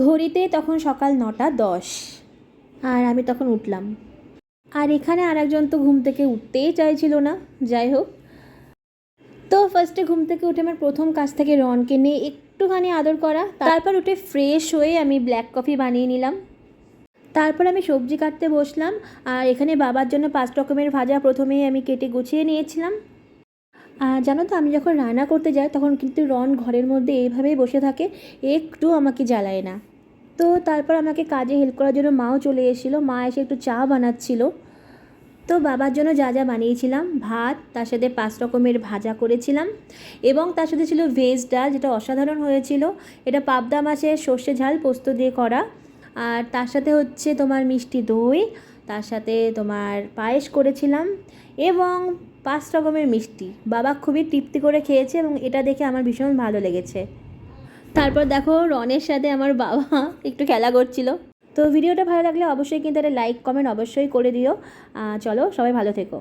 ঘড়িতে তখন সকাল 9টা 10 আর আমি তখন উঠলাম। আর এখানে আরেকজন তো ঘুম থেকে উঠতেই চাইছিল না। যাই হোক, তো ফার্স্টে ঘুম থেকে উঠে আমার প্রথম কাজ থেকে রনকে নিয়ে একটুখানি আদর করা, তারপর উঠে ফ্রেশ হয়ে আমি ব্ল্যাক কফি বানিয়ে নিলাম। তারপর আমি সবজি কাটতে বসলাম। আর এখানে বাবার জন্য 5 রকমের ভাজা প্রথমেই আমি কেটে গুছিয়ে নিয়েছিলাম। আর জানো তো, আমি যখন রান্না করতে যাই তখন কিন্তু রন ঘরের মধ্যে এইভাবেই বসে থাকে, একটু আমাকে জ্বালায় না। তো তারপর আমাকে কাজে হেল্প করার জন্য মাও চলে এসেছিলো। মা এসে একটু চা বানাচ্ছিল। তো বাবার জন্য যা যা বানিয়েছিলাম, ভাত, তার সাথে 5 রকমের ভাজা করেছিলাম, এবং তার সাথে ছিল ভেজ ডাল, যেটা অসাধারণ হয়েছিল। এটা পাবদা মাছের সর্ষে ঝাল পোস্ত দিয়ে করা। আর তার সাথে হচ্ছে তোমার মিষ্টি দই, তার সাথে তোমার পায়েস করেছিলাম, এবং 5 রকমের মিষ্টি। বাবা খুবই তৃপ্তি করে খেয়েছে এবং এটা দেখে আমার ভীষণ ভালো লেগেছে। তারপর দেখো, রনের সাথে আমার বাবা একটু খেলা করছিল। তো ভিডিওটা ভালো লাগলে অবশ্যই কিন্তু একটা লাইক কমেন্ট অবশ্যই করে দিও। চলো, সবাই ভালো থেকো।